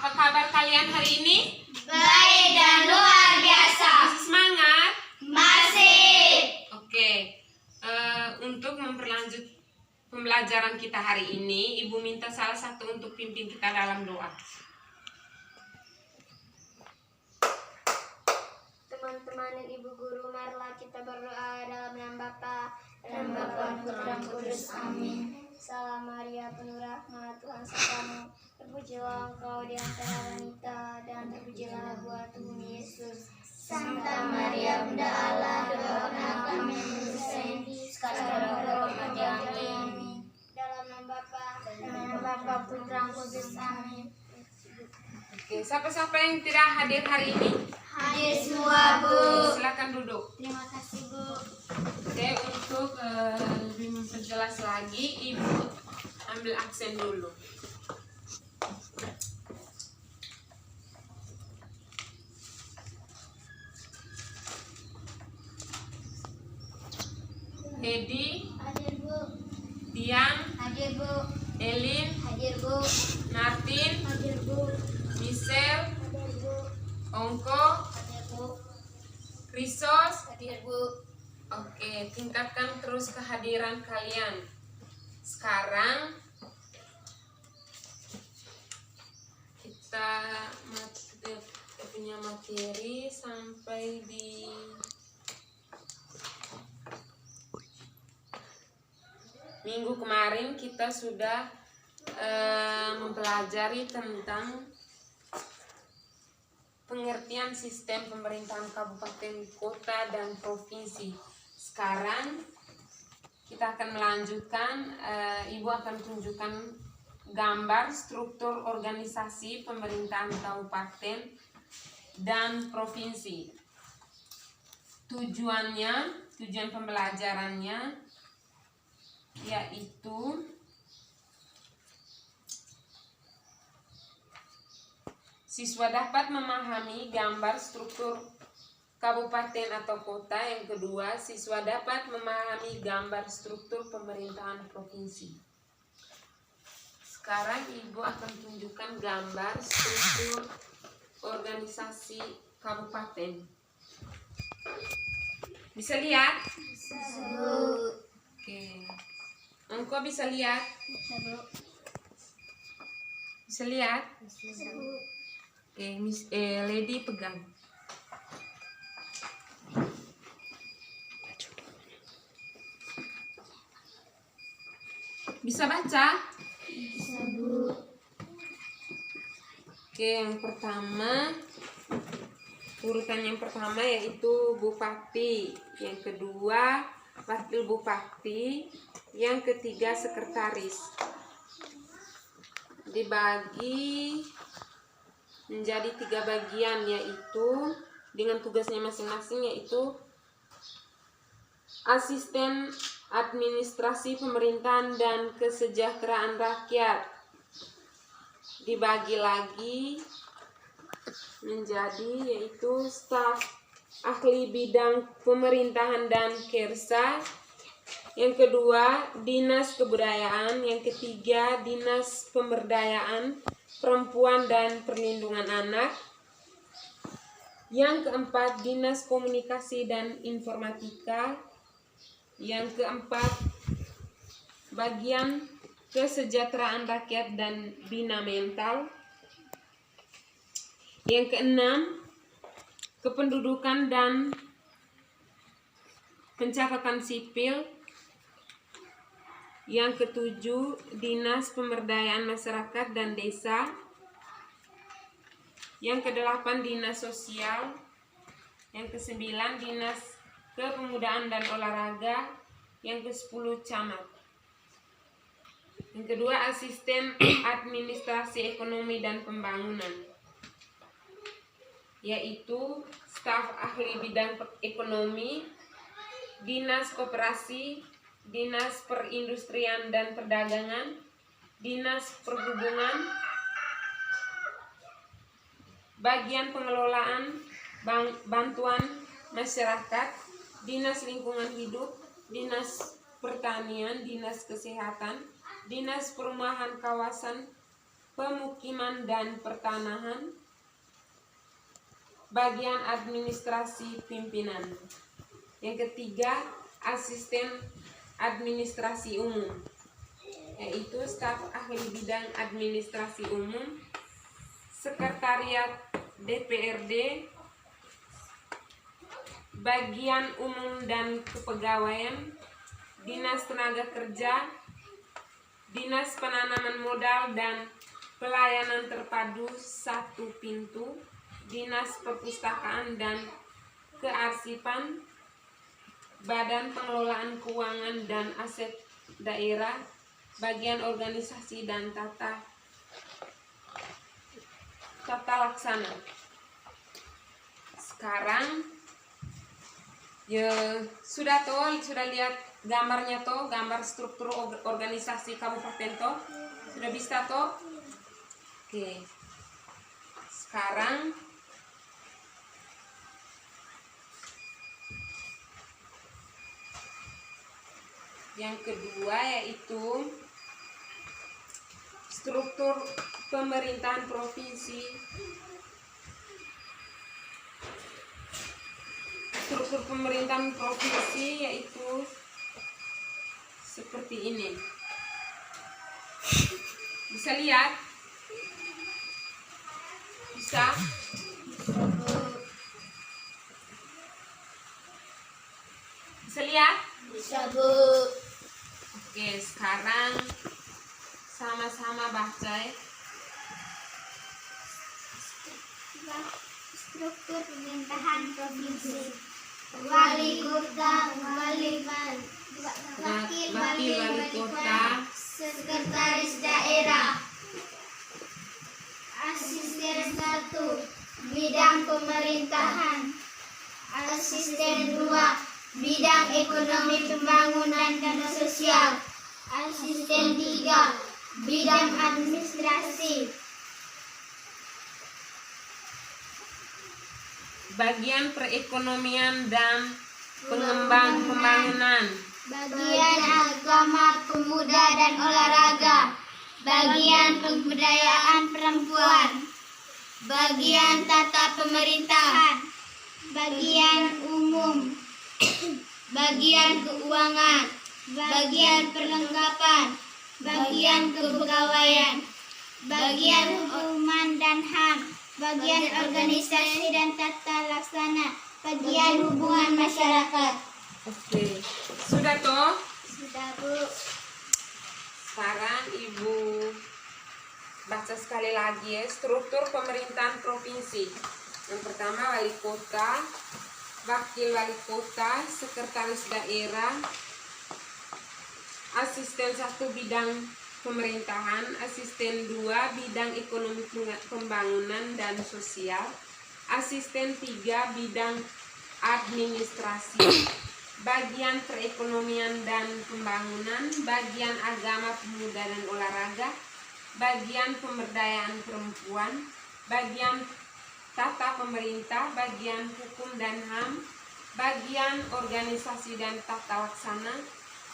Apa kabar kalian hari ini? Baik dan luar biasa. Masih semangat? Masih. Oke. Untuk memperlanjut pembelajaran kita hari ini, Ibu minta salah satu untuk pimpin kita dalam doa. Teman-teman dan Ibu Guru, marilah kita berdoa dalam nama Bapa dan Bapa Putra dan Kudus. Amin. Salam Maria, penuh rahmat, Tuhan sertamu. Terpujilah engkau di antara wanita, dan terpujilah buah tubuhmu Yesus. Santa Maria, Bunda Allah, doakanlah kami yang berdosa ini, sekarang dan waktu kami. Amin. Dalam nama Bapa dan Bapa Putra dan Kudus. Amin. Oke, siapa-siapa yang tidak hadir hari ini? Hadir semua, Bu. Silakan duduk. Terima kasih, Bu. Oke, untuk lebih memperjelas lagi, Ibu ambil aksen dulu. Edi, Hadir, Bu. Tian, Hadir, Bu. Elin, Hadir, Bu. Martin, Hadir, Bu. Michelle, Hadir, Bu. Ongko, Hadir, Bu. Krisos. Hadir, Bu. Oke, tingkatkan terus kehadiran kalian. Sekarang kita punya materi sampai di minggu kemarin kita sudah mempelajari tentang pengertian sistem pemerintahan kabupaten, kota, dan provinsi. Sekarang kita akan melanjutkan, Ibu akan tunjukkan gambar struktur organisasi pemerintahan kabupaten dan provinsi. Tujuan pembelajarannya yaitu siswa dapat memahami gambar struktur kabupaten atau kota. Yang kedua, siswa dapat memahami gambar struktur pemerintahan provinsi. Sekarang Ibu akan tunjukkan gambar struktur organisasi kabupaten. Bisa lihat? Bisa, Bu. Oke. Engkau bisa lihat? Bisa, Bu. Bisa lihat? Bisa, Bu. Oke, Lady pegang. Bisa baca? Bisa, Bu. Oke, yang pertama, urutan yang pertama yaitu bupati, yang kedua wakil bupati, yang ketiga sekretaris. Dibagi menjadi 3 bagian, yaitu dengan tugasnya masing-masing, yaitu asisten administrasi pemerintahan dan kesejahteraan rakyat. Dibagi lagi menjadi yaitu staf ahli bidang pemerintahan dan kersa, yang kedua dinas kebudayaan, yang ketiga dinas pemberdayaan perempuan dan perlindungan anak, yang keempat dinas komunikasi dan informatika, yang keempat bagian kesejahteraan rakyat dan bina mental, yang keenam kependudukan dan pencatatan sipil, yang ketujuh dinas pemberdayaan masyarakat dan desa, yang kedelapan dinas sosial, yang kesembilan dinas kepemudaan dan olahraga, yang ke-10 camat. Yang kedua asisten administrasi ekonomi dan pembangunan, yaitu staf ahli bidang ekonomi, dinas koperasi, dinas perindustrian dan perdagangan, dinas perhubungan, bagian pengelolaan bantuan masyarakat, dinas lingkungan hidup, dinas pertanian, dinas kesehatan, dinas perumahan kawasan, pemukiman dan pertanahan. Bagian administrasi pimpinan. Yang ketiga, asisten administrasi umum, yaitu staf ahli bidang administrasi umum, sekretariat DPRD, bagian umum dan kepegawaian, dinas tenaga kerja, dinas penanaman modal dan pelayanan terpadu satu pintu, dinas perpustakaan dan kearsipan, badan pengelolaan keuangan dan aset daerah, bagian organisasi dan tata laksana. Sekarang ya sudah lihat gambarnya toh, gambar struktur organisasi kabupaten toh, sudah bisa toh. Oke, sekarang yang kedua yaitu struktur pemerintahan provinsi. Struktur pemerintahan provinsi yaitu seperti ini. Bisa lihat? Bisa? Bisa lihat? Bisa, Bu. Oke, sekarang sama-sama baca ya. Struktur pemerintahan provinsi. Wali kota, wakil wali kota, sekretaris daerah, asisten 1 bidang pemerintahan, asisten 2 bidang ekonomi pembangunan dan sosial, asisten 3 bidang administrasi. Bagian perekonomian dan pembangunan, Bagian agama, pemuda dan olahraga, bagian pemberdayaan perempuan, bagian tata pemerintahan, bagian umum, bagian keuangan, bagian perlengkapan, bagian kepegawaian, bagian hukuman dan HAM, bagian organisasi dan tata laksana, bagian hubungan masyarakat. Oke, sudah toh? Sudah, Bu. Sekarang Ibu baca sekali lagi ya, struktur pemerintahan provinsi. Yang pertama wali kota, wakil wali kota, sekretaris daerah, asisten 1 bidang pemerintahan, asisten 2 bidang ekonomi pembangunan dan sosial, asisten 3 bidang administrasi, bagian perekonomian dan pembangunan, bagian agama, pemuda dan olahraga, bagian pemberdayaan perempuan, bagian tata pemerintah, bagian hukum dan HAM, bagian organisasi dan tata laksana,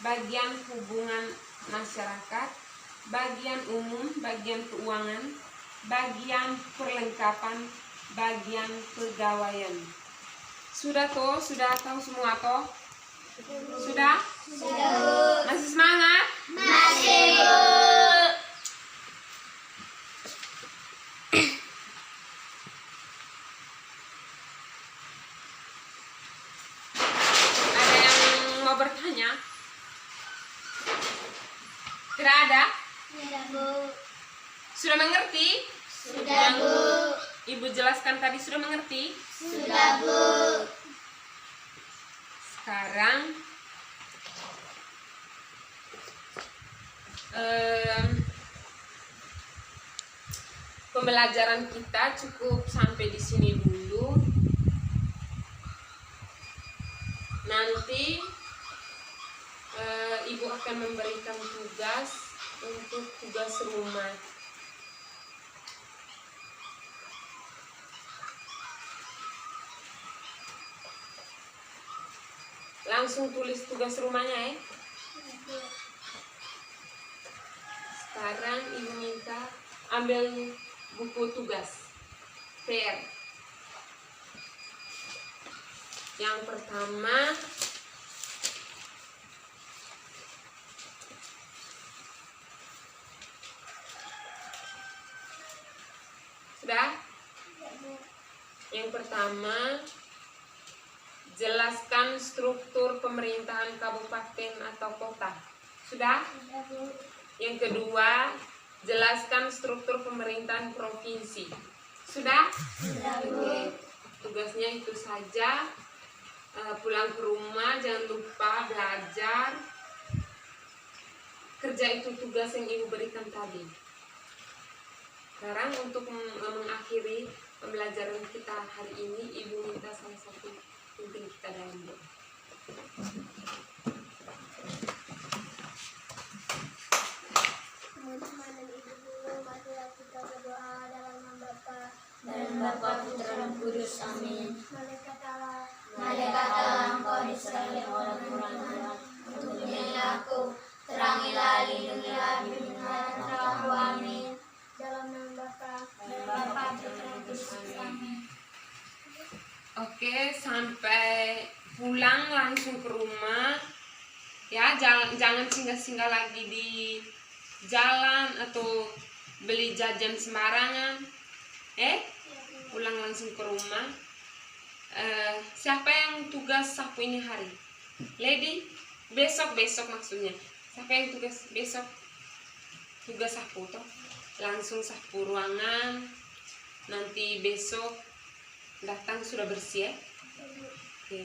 bagian hubungan masyarakat, bagian umum, bagian keuangan, bagian perlengkapan, bagian pegawaian. Sudah toh? Sudah tahu semua toh? Sudah? Sudah, Bu. Masih semangat? Masih, Bu. Ada yang mau bertanya? Tidak ada? Sudah, Bu. Sudah mengerti? Sudah, Bu. Ibu jelaskan tadi sudah mengerti? Sudah, Bu. Sekarang pembelajaran kita cukup sampai di sini dulu. Nanti Ibu akan memberikan tugas untuk tugas rumah. Langsung tulis tugas rumahnya ya. Sekarang Ibu minta ambil buku tugas PR. Yang pertama, sudah? Yang pertama, jelaskan struktur pemerintahan kabupaten atau kota. Sudah? Yang kedua, jelaskan struktur pemerintahan provinsi. Sudah? Tugasnya itu saja. Pulang ke rumah jangan lupa belajar. Kerja itu tugas yang Ibu berikan tadi. Sekarang untuk mengakhiri pembelajaran kita hari ini, Ibu minta salah satu pimpin kita dalam doa. Teman-teman dan ibu guru, marilah kita berdoa dalam nama Bapa Dan Bapa, Putra, dan Kudus. Amin. Malaikat Allah. Malaikatlah Engkau diserahi oleh Tuhan untuk menyayangi aku. Terangilah, lindungilah, bimbinglah dan terangku. Amin. Dalam nama Bapa Dan Bapa, Putra, dan Kudus. Amin. Oke, sampai pulang langsung ke rumah. Ya, jangan singgah-singgah lagi di jalan atau beli jajan sembarangan. Pulang langsung ke rumah. Siapa yang tugas sapu ini hari? Lady, besok maksudnya. Siapa yang tugas besok? Tugas sapu toh. Langsung sapu ruangan. Nanti besok datang sudah bersih ya. Oke.